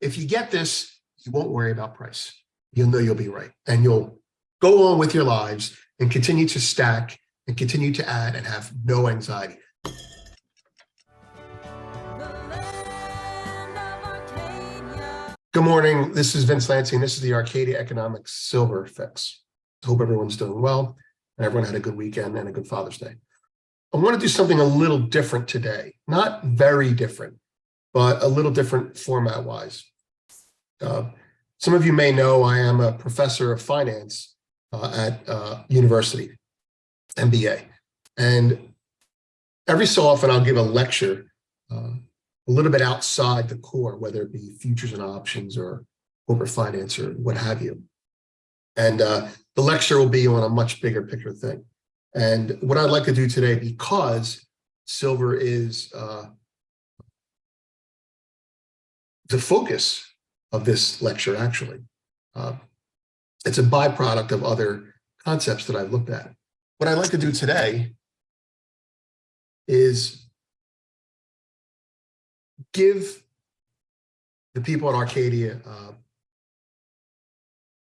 If you get this, you won't worry about price. You'll know you'll be right. And you'll go on with your lives and continue to stack and continue to add and have no anxiety. Good morning. This is Vince Lanci, and this is the Arcadia Economics Silver Fix. Hope everyone's doing well and everyone had a good weekend and a good Father's Day. I want to do something a little different today. Not very different, but a little different format-wise. Some of you may know I am a professor of finance at university, MBA. And every so often I'll give a lecture a little bit outside the core, whether it be futures and options or corporate finance or what have you. And the lecture will be on a much bigger picture thing. And what I'd like to do today, because silver is the focus of this lecture, actually. It's a byproduct of other concepts that I've looked at. What I'd like to do today is give the people at Arcadia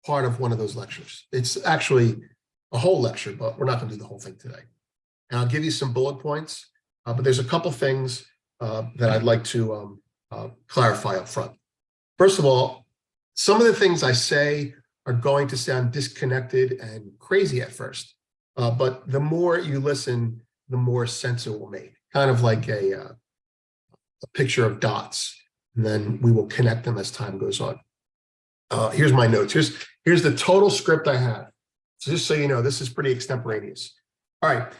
part of one of those lectures. It's actually a whole lecture, but we're not going to do the whole thing today. And I'll give you some bullet points, but there's a couple things that I'd like to clarify up front. First of all, some of the things I say are going to sound disconnected and crazy at first, but the more you listen, the more sense it will make. Kind of like a picture of dots, and then we will connect them as time goes on. Here's my notes. Here's the total script I have. So just so you know, this is pretty extemporaneous. All right.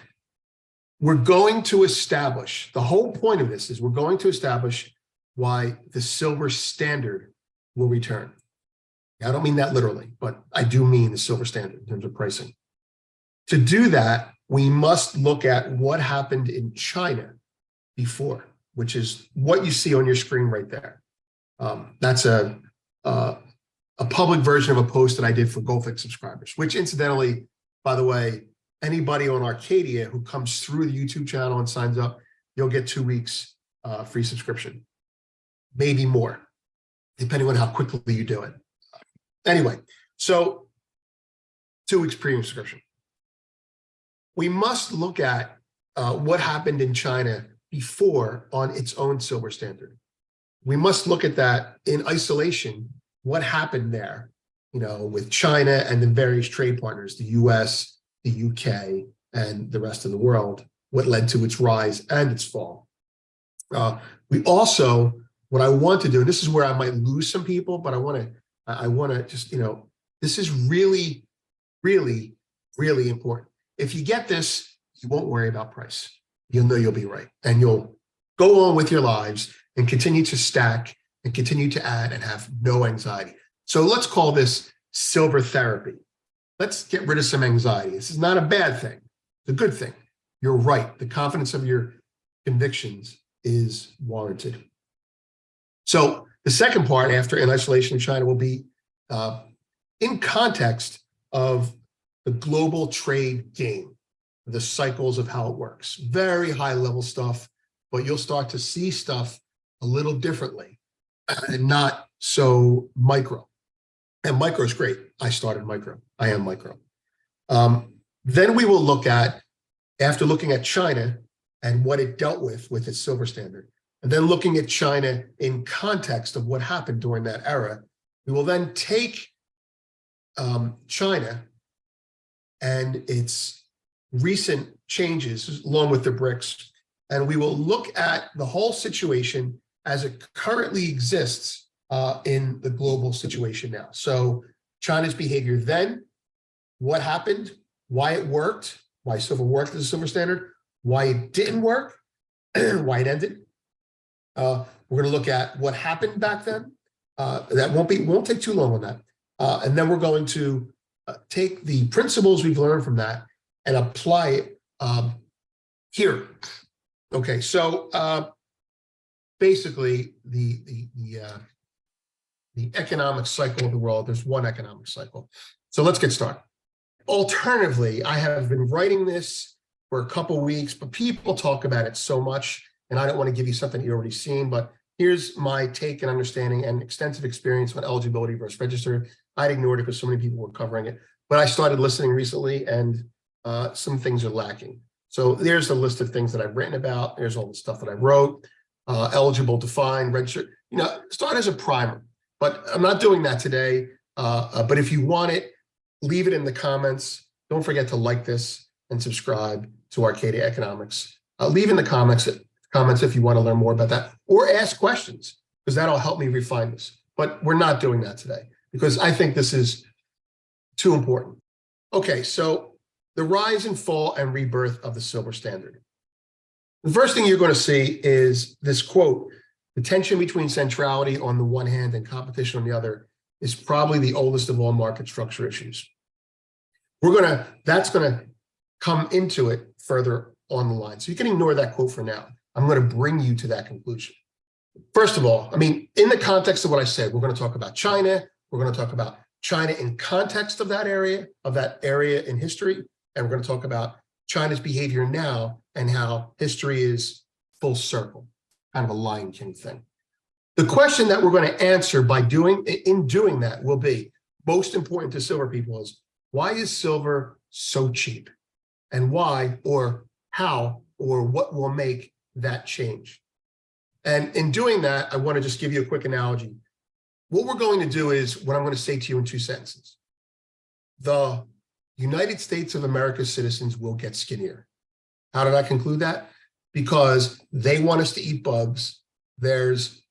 We're going to establish, the whole point of this is we're going to establish why the silver standard will return. I don't mean that literally, but I do mean the silver standard in terms of pricing. To do that, we must look at what happened in China before, which is what you see on your screen right there. That's a public version of a post that I did for GoFix subscribers, which incidentally, by the way, anybody on Arcadia who comes through the YouTube channel and signs up, you'll get 2 weeks free subscription, maybe more, depending on how quickly you do it. Anyway, so 2 weeks premium subscription. We must look at what happened in China before on its own silver standard. We must look at that in isolation, what happened there, with China and the various trade partners, the US, the UK, and the rest of the world, what led to its rise and its fall. We also, what I want to do, and this is where I might lose some people, but I want to just, this is really, really, really important. If you get this, you won't worry about price. You'll know you'll be right. And you'll go on with your lives and continue to stack and continue to add and have no anxiety. So let's call this silver therapy. Let's get rid of some anxiety. This is not a bad thing. It's a good thing. You're right. The confidence of your convictions is warranted. So the second part after in isolation of China will be in context of the global trade game, the cycles of how it works. Very high level stuff, but you'll start to see stuff a little differently and not so micro. And micro is great. I started micro. I am micro. Then we will look at, after looking at China and what it dealt with its silver standard, and then looking at China in context of what happened during that era, we will then take China and its recent changes along with the BRICS, and we will look at the whole situation as it currently exists in the global situation now. So China's behavior then, what happened, why it worked, why silver worked as a silver standard, why it didn't work, why it ended. We're going to look at what happened back then. That won't take too long on that. And then we're going to take the principles we've learned from that and apply it here. Okay, so basically the economic cycle of the world, there's one economic cycle. So let's get started. Alternatively, I have been writing this for a couple of weeks, but people talk about it so much, and I don't want to give you something you've already seen, but here's my take and understanding and extensive experience on eligibility versus registered. I'd ignored it because so many people were covering it, but I started listening recently, and some things are lacking. So there's a list of things that I've written about. There's all the stuff that I wrote. Eligible, defined, registered. Start as a primer, but I'm not doing that today. But if you want it, leave it in the comments. Don't forget to like this and subscribe to Arcadia Economics. Leave in the comments if you want to learn more about that, or ask questions, because that'll help me refine this. But we're not doing that today because I think this is too important. Okay, so the rise and fall and rebirth of the silver standard. The first thing you're going to see is this quote: "The tension between centrality on the one hand and competition on the other is probably the oldest of all market structure issues." That's going to come into it further on the line. So you can ignore that quote for now. I'm going to bring you to that conclusion. First of all, in the context of what I said, we're going to talk about China. We're going to talk about China in context of that area in history. And we're going to talk about China's behavior now and how history is full circle, kind of a Lion King thing. The question that we're going to answer in doing that will be, most important to silver people, is why is silver so cheap? And why, or how, or what will make that change? And in doing that, I want to just give you a quick analogy. What we're going to do is what I'm going to say to you in 2 sentences. The United States of America's citizens will get skinnier. How did I conclude that? Because they want us to eat bugs. There's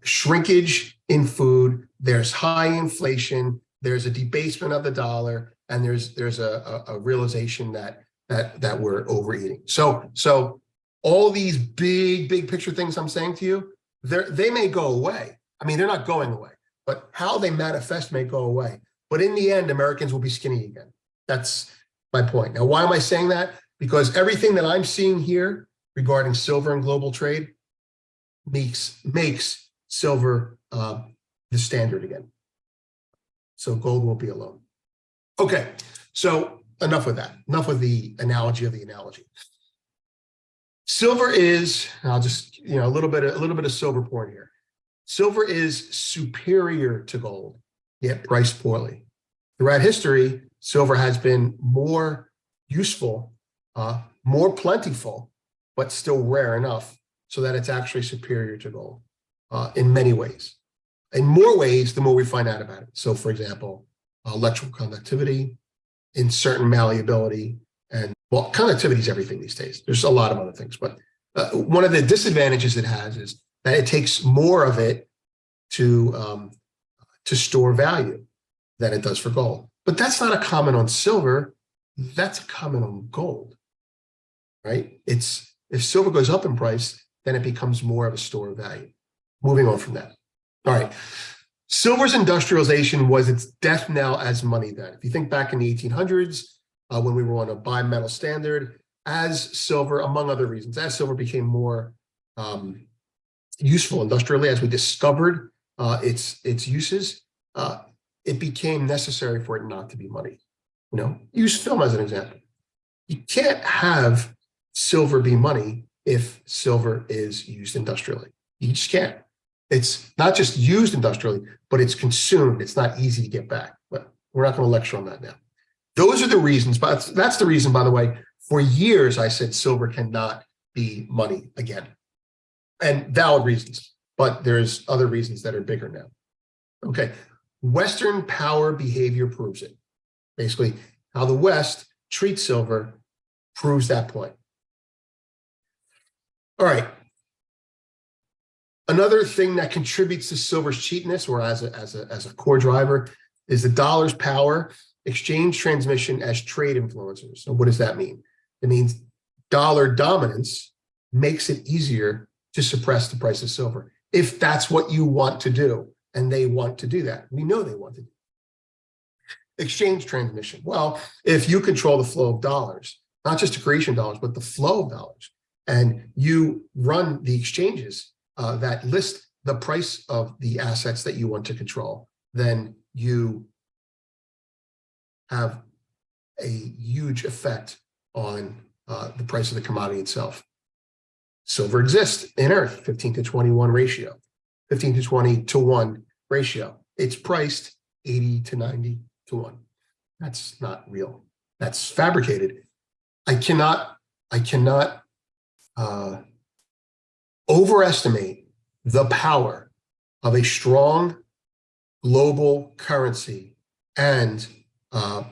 shrinkage in food. There's high inflation. There's a debasement of the dollar, and there's a realization that we're overeating. So all these big picture things I'm saying to you, they may go away. They're not going away, but how they manifest may go away. But in the end, Americans will be skinny again. That's my point. Now, why am I saying that? Because everything that I'm seeing here regarding silver and global trade makes silver the standard again. So gold won't be alone. Okay, so enough with that. Enough with the analogy of the analogy. Silver is, I'll just, a little bit of silver porn here. Silver is superior to gold, yet priced poorly. Throughout history, silver has been more useful, more plentiful, but still rare enough so that it's actually superior to gold in many ways. In more ways, the more we find out about it. So, for example, electrical conductivity, in certain malleability, and conductivity is everything these days. There's a lot of other things, but one of the disadvantages it has is that it takes more of it to store value than it does for gold. But that's not a comment on silver. That's a comment on gold, right? If silver goes up in price, then it becomes more of a store of value. Moving on from that. All right. Silver's industrialization was its death knell as money then. If you think back in the 1800s, when we were on a bimetal standard, as silver, among other reasons, as silver became more useful industrially, as we discovered its uses, it became necessary for it not to be money. Use film as an example. You can't have silver be money if silver is used industrially. You just can't. It's not just used industrially, but it's consumed. It's not easy to get back. But we're not going to lecture on that now. Those are the reasons. But that's the reason, by the way, for years I said silver cannot be money again. And valid reasons. But there's other reasons that are bigger now. Okay. Western power behavior proves it. Basically, how the West treats silver proves that point. All right. Another thing that contributes to silver's cheapness, or as a core driver, is the dollar's power, exchange transmission as trade influencers. So what does that mean? It means dollar dominance makes it easier to suppress the price of silver, if that's what you want to do, and they want to do that. We know they want to do. Exchange transmission. Well, if you control the flow of dollars, not just the creation of dollars, but the flow of dollars, and you run the exchanges that list the price of the assets that you want to control, then you have a huge effect on the price of the commodity itself. Silver exists in Earth, 15 to 21 ratio, 15 to 20 to 1 ratio. It's priced 80 to 90 to 1. That's not real. That's fabricated. I cannot overestimate the power of a strong global currency and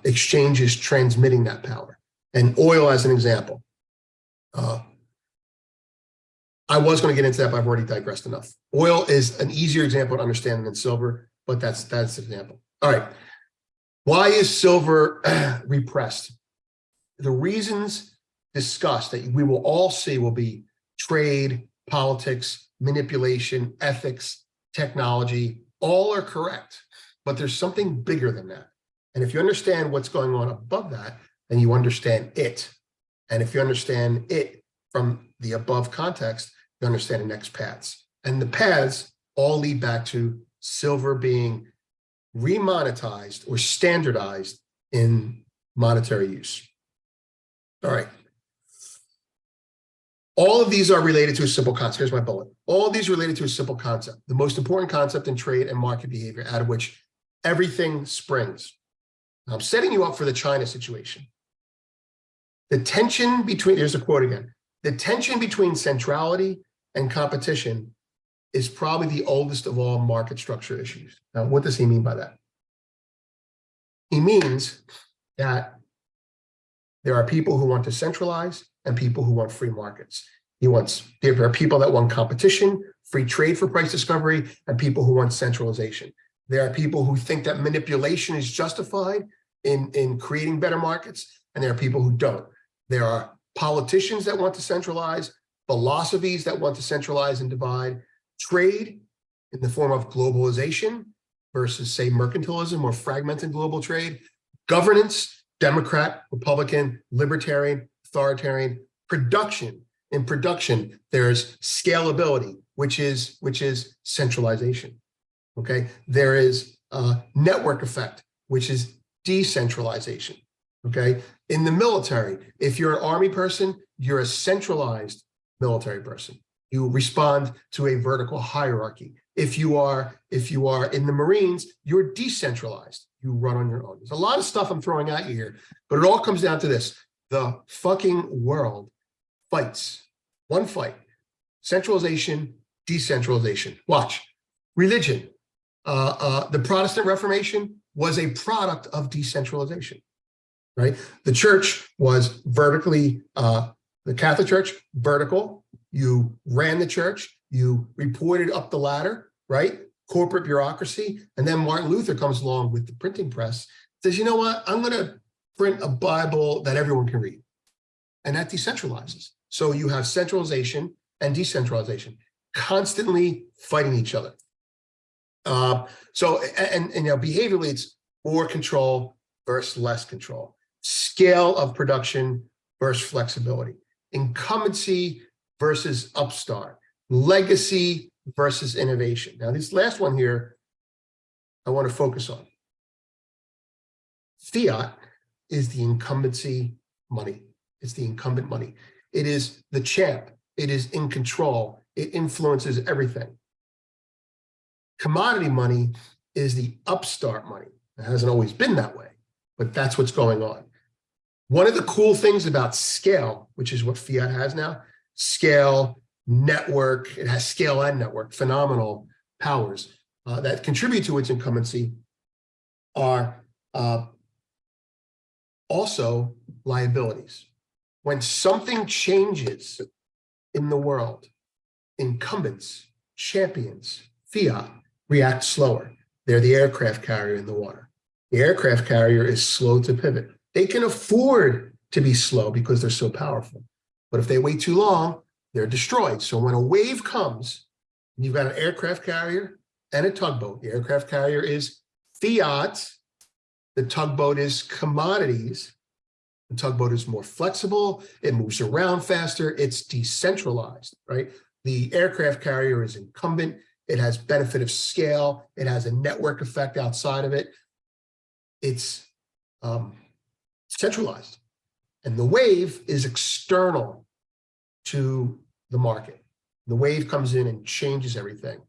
exchanges transmitting that power. And oil as an example. I was going to get into that, but I've already digressed enough. Oil is an easier example to understand than silver, but that's the example. All right. Why is silver repressed? The reasons discussed that we will all see will be trade, politics, manipulation, ethics, technology. All are correct, but there's something bigger than that. And if you understand what's going on above that, then you understand it. And if you understand it from the above context, you understand the next paths. And the paths all lead back to silver being remonetized or standardized in monetary use. All right. All of these are related to a simple concept. Here's my bullet. All of these are related to a simple concept, the most important concept in trade and market behavior, out of which everything springs. Now, I'm setting you up for the China situation. The tension between, here's a quote again, the tension between centrality and competition is probably the oldest of all market structure issues. Now, what does he mean by that? He means that there are people who want to centralize and people who want free markets. There are people that want competition, free trade for price discovery, and people who want centralization. There are people who think that manipulation is justified in creating better markets, and there are people who don't. There are politicians that want to centralize, philosophies that want to centralize and divide, trade in the form of globalization versus, say, mercantilism or fragmented global trade, governance, Democrat, Republican, libertarian, authoritarian, production. In production, there's scalability, which is centralization. Okay, there is a network effect, which is decentralization. Okay, in the military, if you're an army person, you're a centralized military person. You respond to a vertical hierarchy. If you are in the Marines, you're decentralized. You run on your own. There's a lot of stuff I'm throwing at you here, but it all comes down to this. The fucking world fights. One fight. Centralization, decentralization. Watch. Religion. The Protestant Reformation was a product of decentralization, right? The church was vertically, the Catholic Church, vertical. You ran the church, you reported up the ladder, right? Corporate bureaucracy. And then Martin Luther comes along with the printing press, says, you know what? I'm going to print a Bible that everyone can read. And that decentralizes. So you have centralization and decentralization constantly fighting each other. Behaviorally, it's more control versus less control. Scale of production versus flexibility. Incumbency versus upstart. Legacy versus innovation. Now, this last one here, I want to focus on. Fiat is the incumbency money. It's the incumbent money. It is the champ. It is in control. It influences everything. Commodity money is the upstart money. It hasn't always been that way, but that's what's going on. One of the cool things about scale, which is what fiat has now, scale, network, it has scale and network, phenomenal powers that contribute to its incumbency, are also liabilities. When something changes in the world, incumbents, champions, fiat, react slower. They're the aircraft carrier in the water. The aircraft carrier is slow to pivot. They can afford to be slow because they're so powerful. But if they wait too long, they're destroyed. So when a wave comes, you've got an aircraft carrier and a tugboat. The aircraft carrier is fiat. The tugboat is commodities. The tugboat is more flexible. It moves around faster. It's decentralized, right? The aircraft carrier is incumbent. It has benefit of scale. It has a network effect outside of it. It's centralized. And the wave is external to the market. The wave comes in and changes everything.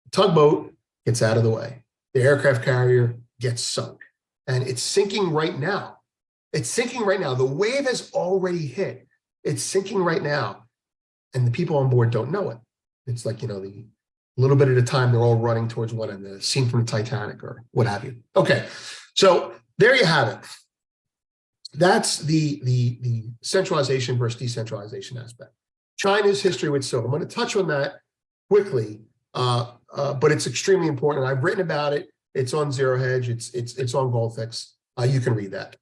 The tugboat gets out of the way. The aircraft carrier gets sunk. And it's sinking right now. It's sinking right now. The wave has already hit. It's sinking right now. And the people on board don't know it. It's like, the little bit at a time, they're all running towards one end, the scene from the Titanic or what have you. Okay, so there you have it. That's the centralization versus decentralization aspect. China's history with silver. I'm going to touch on that quickly, but it's extremely important. I've written about it. It's on Zero Hedge. It's on GoldFix. You can read that.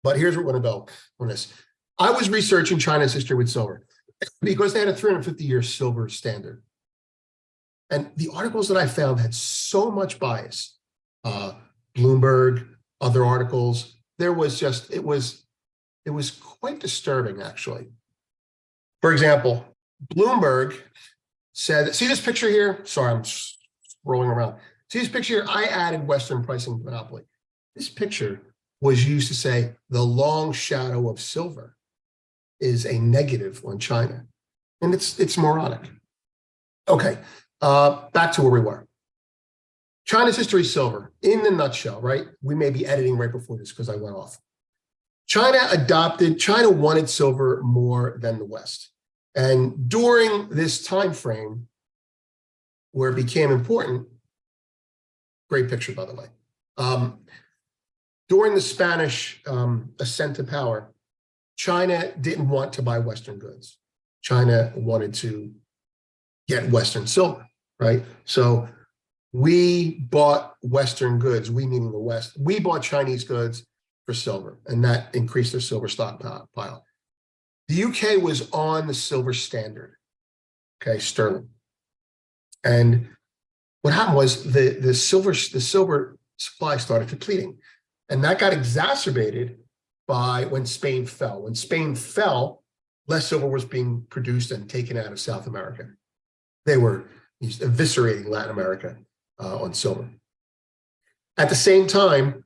But here's where we're going to go on this. I was researching China's history with silver because they had a 350-year silver standard. And the articles that I found had so much bias. Bloomberg, other articles. There was just, it was quite disturbing, actually. For example, Bloomberg said, see this picture here? Sorry, I'm rolling around. See this picture here? I added Western pricing monopoly. This picture was used to say the long shadow of silver is a negative on China. And it's moronic. Okay, back to where we were. China's history is silver, in the nutshell, right? We may be editing right before this because I went off. China wanted silver more than the West. And during this time frame where it became important, great picture, by the way. During the Spanish ascent to power, China didn't want to buy Western goods. China wanted to get Western silver, right? So we bought Western goods, we meaning the West, we bought Chinese goods for silver, and that increased their silver stockpile. The UK was on the silver standard, okay, sterling. And what happened was the silver supply started depleting. And that got exacerbated by when Spain fell. When Spain fell, less silver was being produced and taken out of South America. They were eviscerating Latin America on silver. At the same time,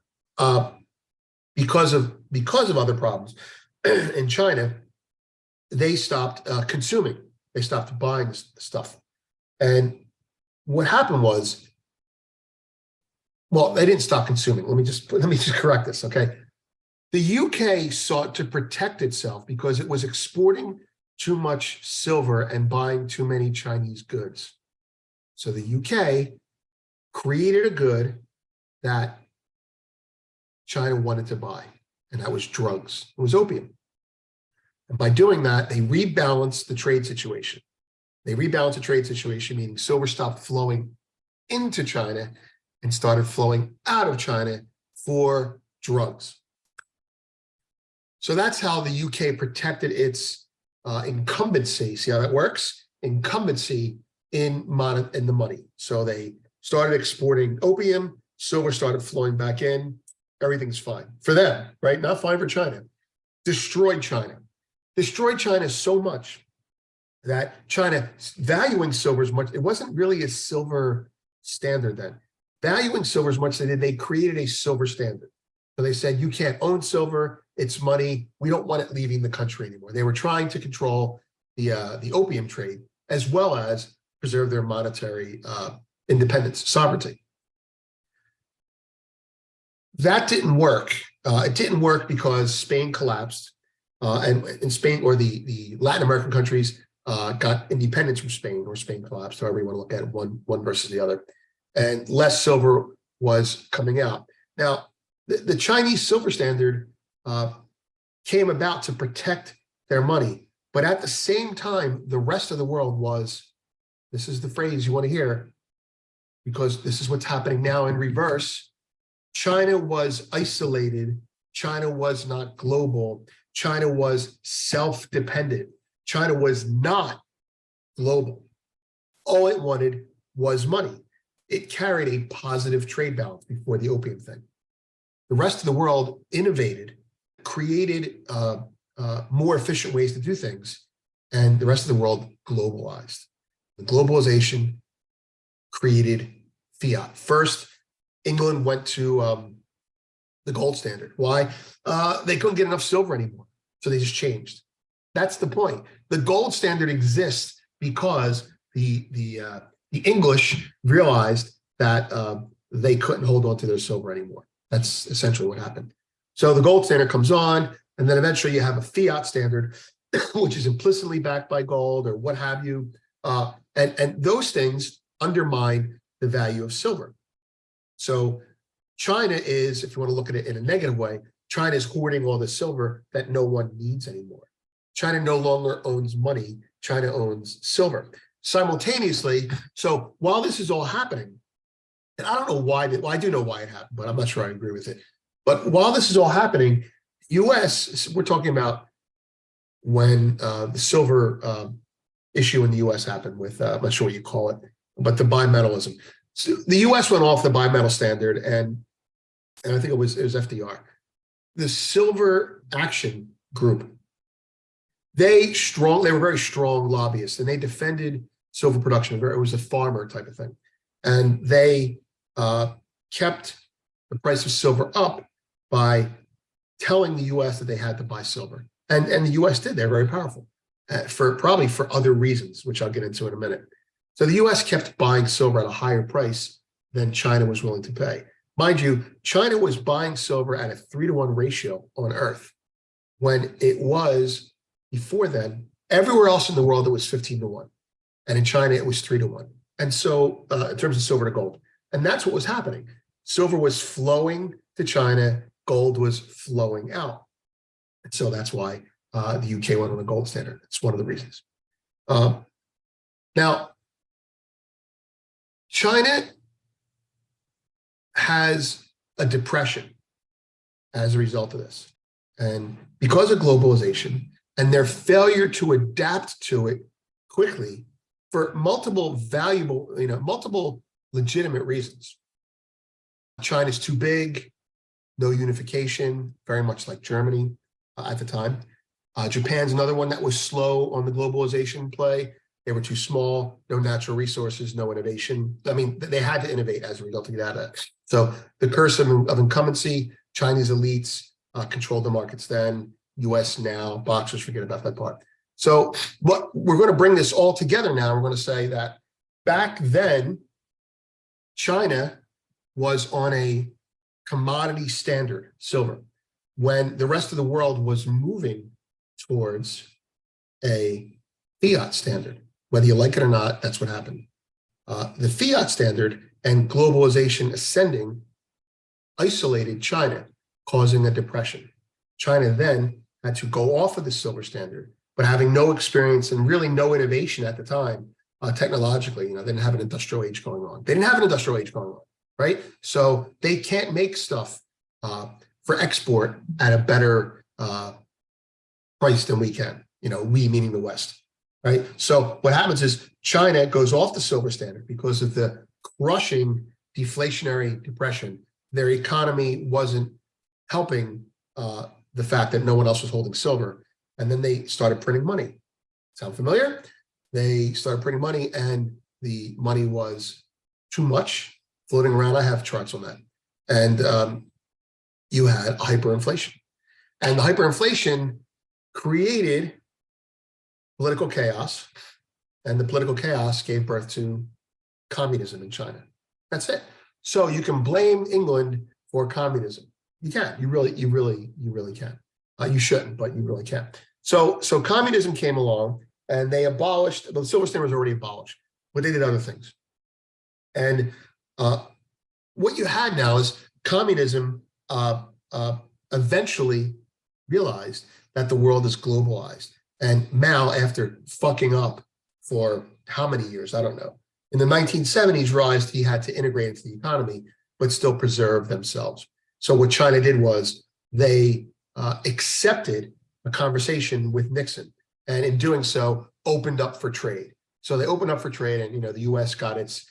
because of other problems in China, they stopped consuming. They stopped buying stuff. And what happened was, well, they didn't stop consuming. Let me just correct this, okay? The UK sought to protect itself because it was exporting too much silver and buying too many Chinese goods. So the UK created a good that China wanted to buy, and that was drugs. It was opium. And by doing that, they rebalanced the trade situation. They rebalanced the trade situation, meaning silver stopped flowing into China and started flowing out of China for drugs. So that's how the UK protected its incumbency. See how that works? Incumbency in the money. So they started exporting opium, silver started flowing back in, everything's fine for them, right? Not fine for China. Destroyed China. Destroyed China so much that China valuing silver as much, it wasn't really a silver standard then. Valuing silver as much as they did, they created a silver standard. So they said, you can't own silver, it's money, we don't want it leaving the country anymore. They were trying to control the opium trade as well as preserve their monetary independence, sovereignty. That didn't work. It didn't work because Spain collapsed, and in Spain, or the Latin American countries got independence from Spain, or Spain collapsed, however you want to look at it, one versus the other. And less silver was coming out. Now, the Chinese silver standard came about to protect their money, but at the same time, the rest of the world was, this is the phrase you want to hear, because this is what's happening now in reverse. China was isolated. China was not global. China was self-dependent. China was not global. All it wanted was money. It carried a positive trade balance before the opium thing. The rest of the world innovated, created more efficient ways to do things, and the rest of the world globalized. The globalization created fiat. First, England went to the gold standard. Why? They couldn't get enough silver anymore, so they just changed. That's the point. The gold standard exists because the English realized that they couldn't hold on to their silver anymore. That's essentially what happened. So the gold standard comes on, and then eventually you have a fiat standard, which is implicitly backed by gold or what have you. And those things undermine the value of silver. So China is, if you want to look at it in a negative way, China is hoarding all the silver that no one needs anymore. China no longer owns money. China owns silver. Simultaneously, so while this is all happening, and I don't know why, well, I do know why it happened, but I'm not sure I agree with it. But while this is all happening, US, we're talking about when the silver issue in the US happened with, I'm not sure what you call it, but the bimetallism. So the US went off the bimetal standard, and I think it was FDR. The Silver Action Group, they were very strong lobbyists, and they defended silver production. It was a farmer type of thing. And they kept the price of silver up by telling the US that they had to buy silver. And the US did. They're very powerful, probably for other reasons, which I'll get into in a minute. So the US kept buying silver at a higher price than China was willing to pay. Mind you, China was buying silver at a 3-to-1 ratio on Earth, when it was, before then, everywhere else in the world it was 15-to-1. And in China it was 3-to-1. And so in terms of silver to gold, and that's what was happening. Silver was flowing to China, gold was flowing out. And so that's why the UK went on a gold standard. It's one of the reasons. Now, China has a depression as a result of this. And because of globalization and their failure to adapt to it quickly for multiple multiple legitimate reasons. China's too big, no unification, very much like Germany at the time. Japan's another one that was slow on the globalization play. They were too small, no natural resources, no innovation. I mean, they had to innovate as a result of that. So the curse of incumbency, Chinese elites controlled the markets then, US now, boxers forget about that part. So what we're going to bring this all together now. We're going to say that back then, China was on a commodity standard, silver, when the rest of the world was moving towards a fiat standard. Whether you like it or not, that's what happened. The fiat standard and globalization ascending isolated China, causing a depression. China then had to go off of the silver standard, but having no experience and really no innovation at the time, technologically, they didn't have an industrial age going on. They didn't have an industrial age going on, right? So they can't make stuff for export at a better price than we can, we meaning the West, right? So what happens is China goes off the silver standard because of the crushing deflationary depression. Their economy wasn't helping the fact that no one else was holding silver. And then they started printing money. Sound familiar? They started printing money, and the money was too much floating around. I have charts on that. And you had hyperinflation. And the hyperinflation created political chaos, and the political chaos gave birth to communism in China. That's it. So you can blame England for communism. You can. You really can. You shouldn't, but you really can. So communism came along, and they abolished. The silver standard was already abolished, but they did other things. And what you had now is communism eventually realized that the world is globalized. And Mao, after fucking up for how many years, I don't know, in the 1970s realized he had to integrate into the economy, but still preserve themselves. So what China did was they accepted a conversation with Nixon, and in doing so, opened up for trade. So they opened up for trade, and the U.S. got its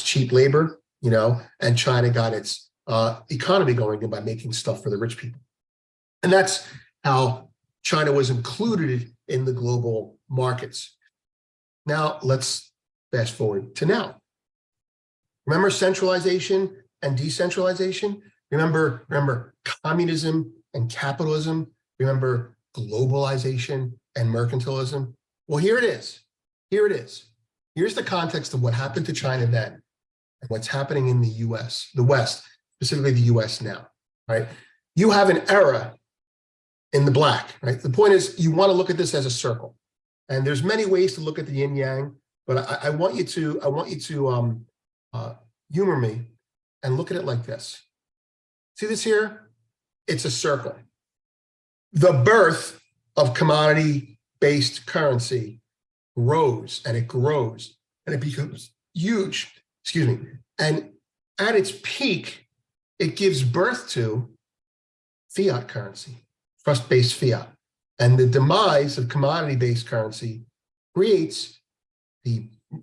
cheap labor, and China got its economy going by making stuff for the rich people. And that's how China was included in the global markets. Now let's fast forward to now. Remember centralization and decentralization? Remember communism and capitalism? Remember globalization and mercantilism? Well, here it is. Here it is. Here's the context of what happened to China then and what's happening in the US, the West, specifically the US now, right? You have an era in the black, right? The point is you want to look at this as a circle. And there's many ways to look at the yin yang, but I want you to humor me and look at it like this. See this here? It's a circle. The birth of commodity-based currency grows and it grows and it becomes huge, excuse me. And at its peak, it gives birth to fiat currency, trust-based fiat. And the demise of commodity-based currency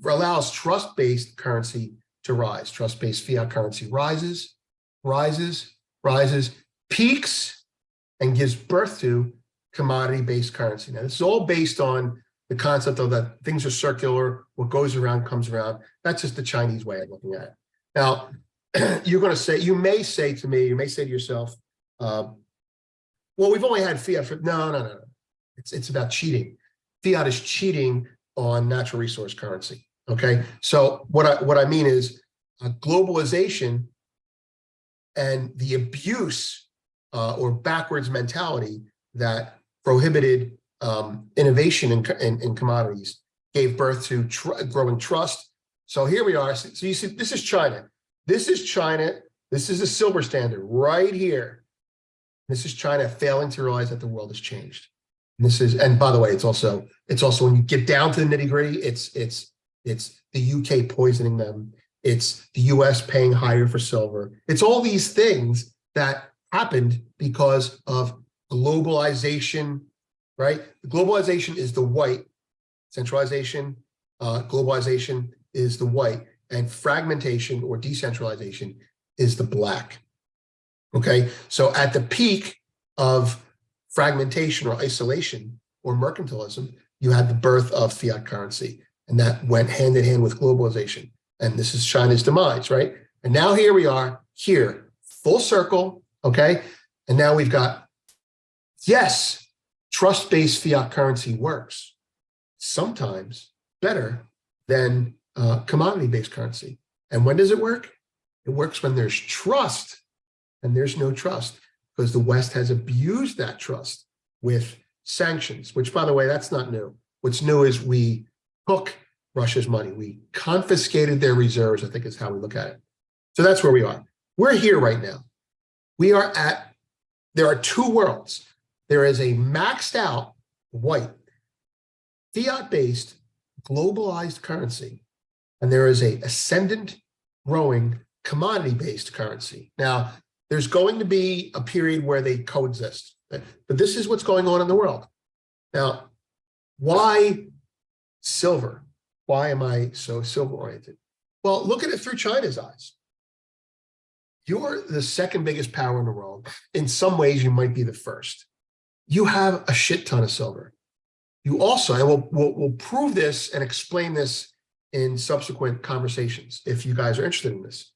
allows trust-based currency to rise. Trust-based fiat currency rises, peaks, and gives birth to commodity-based currency. Now, this is all based on the concept of that things are circular, what goes around comes around. That's just the Chinese way of looking at it. Now, you may say to yourself, well, we've only had fiat for, no. It's about cheating. Fiat is cheating on natural resource currency, okay? So what I mean is globalization and the abuse or backwards mentality that prohibited innovation in commodities gave birth to growing trust. So here we are. So you see, this is China. This is China. This is the silver standard right here. This is China failing to realize that the world has changed. And by the way, it's also when you get down to the nitty gritty, it's the UK poisoning them. It's the US paying higher for silver. It's all these things that happened because of globalization, right? Globalization is the white, centralization, globalization is the white, and fragmentation or decentralization is the black. Okay, so at the peak of fragmentation or isolation or mercantilism, you had the birth of fiat currency, and that went hand in hand with globalization. And this is China's demise, right? And now here we are, here, full circle, okay? And now we've got, yes, trust-based fiat currency works, sometimes better than commodity-based currency. And when does it work? It works when there's trust, and there's no trust because the West has abused that trust with sanctions, which, by the way, that's not new. What's new is we took Russia's money. We confiscated their reserves, I think is how we look at it. So that's where we are. We're here right now. There are two worlds. There is a maxed out white, fiat-based, globalized currency, and there is a ascendant, growing, commodity-based currency. Now, there's going to be a period where they coexist, but this is what's going on in the world. Now, why silver? Why am I so silver-oriented? Well, look at it through China's eyes. You're the second biggest power in the world. In some ways, you might be the first. You have a shit ton of silver. You also, and we'll prove this and explain this in subsequent conversations if you guys are interested in this.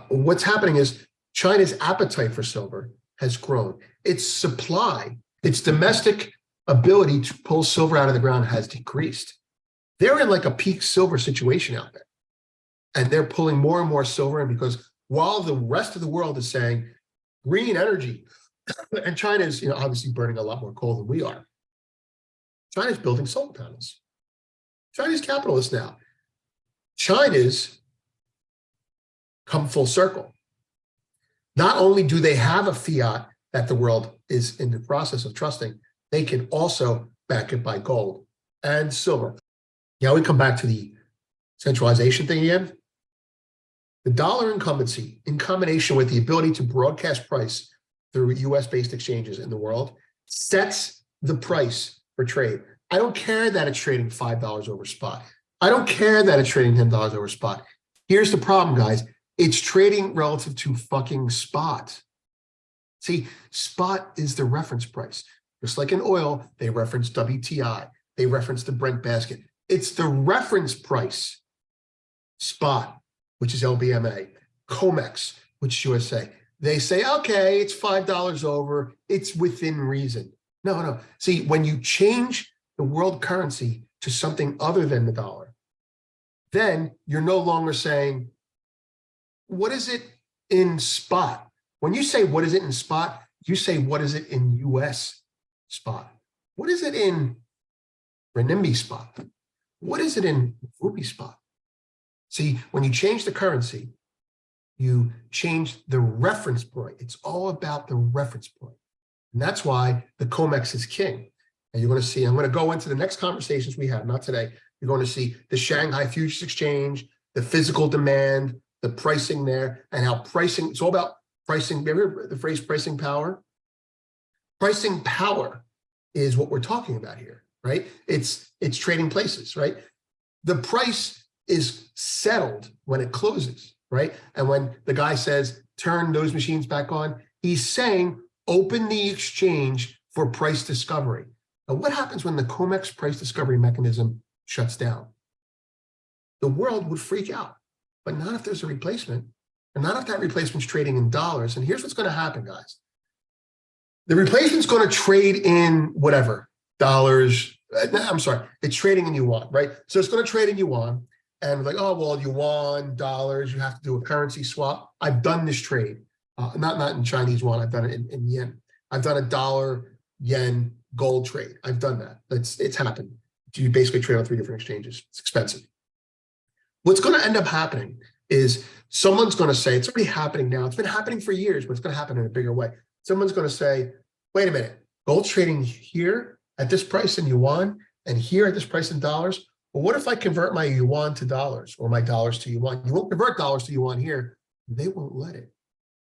What's happening is China's appetite for silver has grown. Its supply, its domestic ability to pull silver out of the ground has decreased. They're in like a peak silver situation out there. And they're pulling more and more silver in because while the rest of the world is saying green energy, and China is obviously burning a lot more coal than we are. China's building solar panels. China's capitalists now. China's come full circle. Not only do they have a fiat that the world is in the process of trusting, they can also back it by gold and silver. Now we come back to the centralization thing again. The dollar incumbency, in combination with the ability to broadcast price through US-based exchanges in the world, sets the price for trade. I don't care that it's trading $5 over spot. I don't care that it's trading $10 over spot. Here's the problem, guys. It's trading relative to fucking spot. See, spot is the reference price. Just like in oil, they reference WTI. They reference the Brent basket. It's the reference price. Spot, which is LBMA. COMEX, which is USA. They say, okay, it's $5 over. It's within reason. No. See, when you change the world currency to something other than the dollar, then you're no longer saying, what is it in spot? When you say, what is it in spot? You say, what is it in US spot? What is it in renminbi spot? What is it in rupee spot? See, when you change the currency, you change the reference point. It's all about the reference point. And that's why the COMEX is king. And you're going to see, I'm going to go into the next conversations we have, not today. You're going to see the Shanghai Futures Exchange, the physical demand, the pricing there, and how pricing, it's all about pricing. Remember the phrase pricing power? Pricing power is what we're talking about here, right? It's trading places, right? The price is settled when it closes, right? And when the guy says, turn those machines back on, he's saying, open the exchange for price discovery. Now, what happens when the COMEX price discovery mechanism shuts down? The world would freak out, but not if there's a replacement, and not if that replacement's trading in dollars. And here's what's going to happen, guys. The replacement's going to trade in whatever, dollars. I'm sorry, it's trading in yuan, right? So it's going to trade in yuan. And like, oh, well, yuan, dollars, you have to do a currency swap. I've done this trade, not in Chinese yuan, I've done it in yen. I've done a dollar, yen, gold trade. I've done that. It's happened. You basically trade on 3 different exchanges. It's expensive. What's going to end up happening is someone's going to say, it's already happening now. It's been happening for years, but it's going to happen in a bigger way. Someone's going to say, wait a minute, gold's trading here at this price in yuan and here at this price in dollars. Well, what if I convert my yuan to dollars or my dollars to yuan? You won't convert dollars to yuan here. They won't let it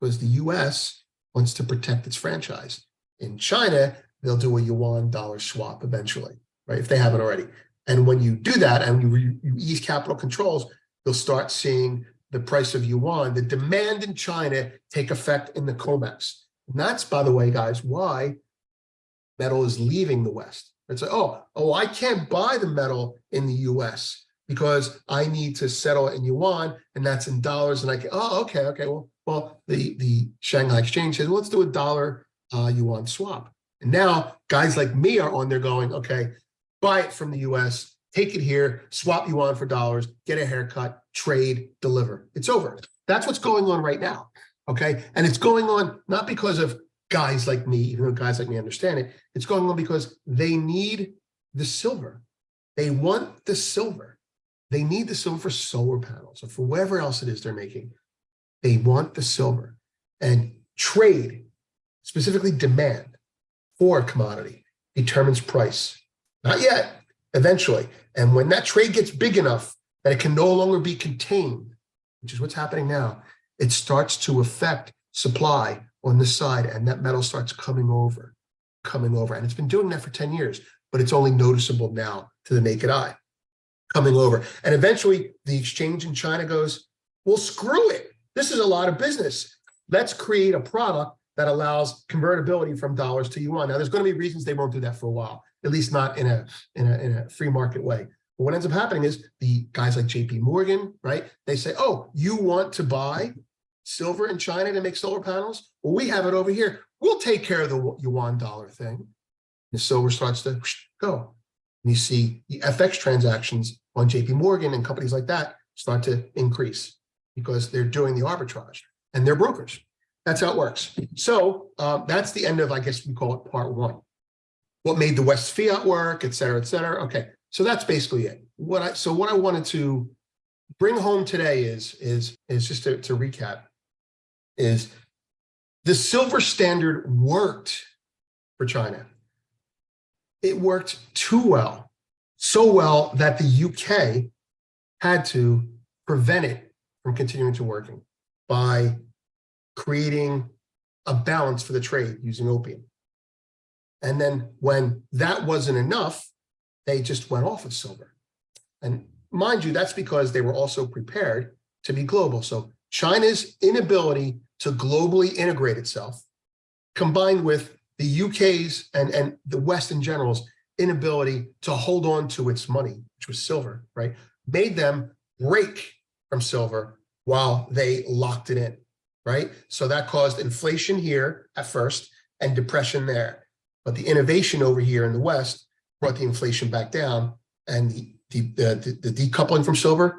because the US wants to protect its franchise. In China, they'll do a yuan dollar swap eventually, right? If they haven't already. And when you do that and you ease capital controls, you'll start seeing the price of yuan, the demand in China take effect in the COMEX. And that's, by the way, guys, why metal is leaving the West. It's like, oh, I can't buy the metal in the US because I need to settle it in yuan and that's in dollars. And I can, okay. Well, the Shanghai Exchange says, well, let's do a dollar yuan swap. And now guys like me are on there going, okay, buy it from the US, take it here, swap yuan for dollars, get a haircut, trade, deliver. It's over. That's what's going on right now, okay? And it's going on not because of guys like me, even though guys like me understand it, it's going on because they need the silver. They want the silver. They need the silver for solar panels or for whatever else it is they're making. They want the silver. And trade, specifically demand for a commodity, determines price. Not yet, eventually. And when that trade gets big enough that it can no longer be contained, which is what's happening now, it starts to affect supply on this side, and that metal starts coming over. And it's been doing that for 10 years, but it's only noticeable now to the naked eye, coming over. And eventually the exchange in China goes, well, screw it. This is a lot of business. Let's create a product that allows convertibility from dollars to yuan. Now, there's going to be reasons they won't do that for a while, at least not in a free market way. But what ends up happening is the guys like JP Morgan, right? They say, oh, you want to buy silver in China to make solar panels? Well, we have it over here. We'll take care of the yuan dollar thing. The silver starts to go. And you see the FX transactions on JP Morgan and companies like that start to increase because they're doing the arbitrage and they're brokers. That's how it works. So that's the end of, I guess we call it part one. What made the West fiat work, et cetera, et cetera. Okay, so that's basically it. What I wanted to bring home today is just to recap, is the silver standard worked for China. It worked too well, so well that the UK had to prevent it from continuing to working by creating a balance for the trade using opium. And then when that wasn't enough, they just went off of silver. And mind you, that's because they were also prepared to be global. So China's inability to globally integrate itself, combined with the UK's and the West in general's inability to hold on to its money, which was silver, right, made them break from silver while they locked it in, right? So that caused inflation here at first and depression there. But the innovation over here in the West brought the inflation back down, and the decoupling from silver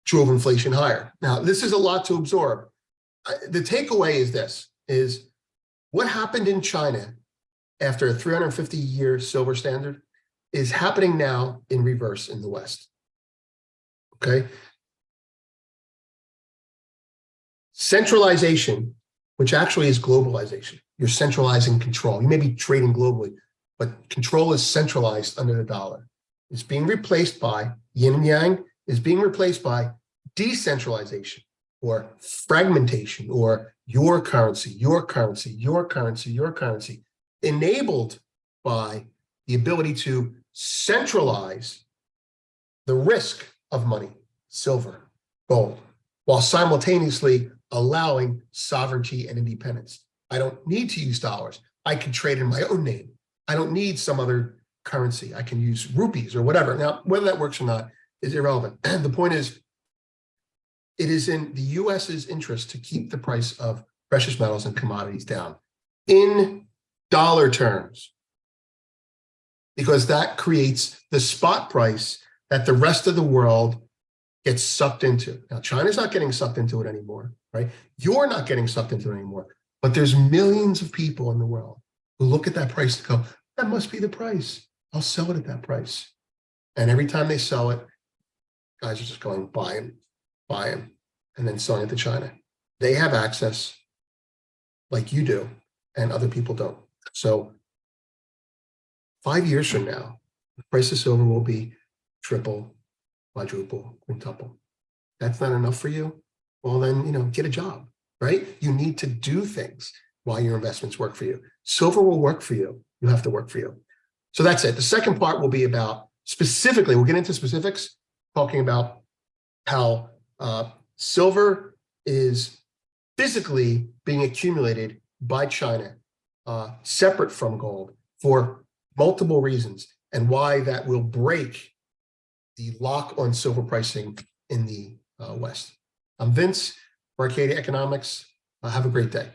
drove inflation higher. Now, this is a lot to absorb. The takeaway is this, is what happened in China after a 350-year silver standard is happening now in reverse in the West. Okay? Centralization, which actually is globalization. You're centralizing control. You may be trading globally, but control is centralized under the dollar. It's being replaced by yin and yang, is being replaced by decentralization or fragmentation, or your currency, your currency, your currency, your currency, enabled by the ability to centralize the risk of money, silver, gold, while simultaneously allowing sovereignty and independence. I don't need to use dollars. I can trade in my own name. I don't need some other currency. I can use rupees or whatever. Now, whether that works or not is irrelevant. And the point is, it is in the US's interest to keep the price of precious metals and commodities down in dollar terms, because that creates the spot price that the rest of the world gets sucked into. Now, China's not getting sucked into it anymore, right? You're not getting sucked into it anymore, but there's millions of people in the world who look at that price and go, that must be the price. I'll sell it at that price. And every time they sell it, guys are just going, buy them, and then selling it to China. They have access like you do, and other people don't. So 5 years from now, the price of silver will be triple, quadruple, quintuple. That's not enough for you? Well, then, get a job, right? You need to do things while your investments work for you. Silver will work for you. You have to work for you. So that's it. The second part will be about specifically, we'll get into specifics, talking about how silver is physically being accumulated by China, separate from gold, for multiple reasons, and why that will break the lock on silver pricing in the West. I'm Vince, Arcadia Economics. Have a great day.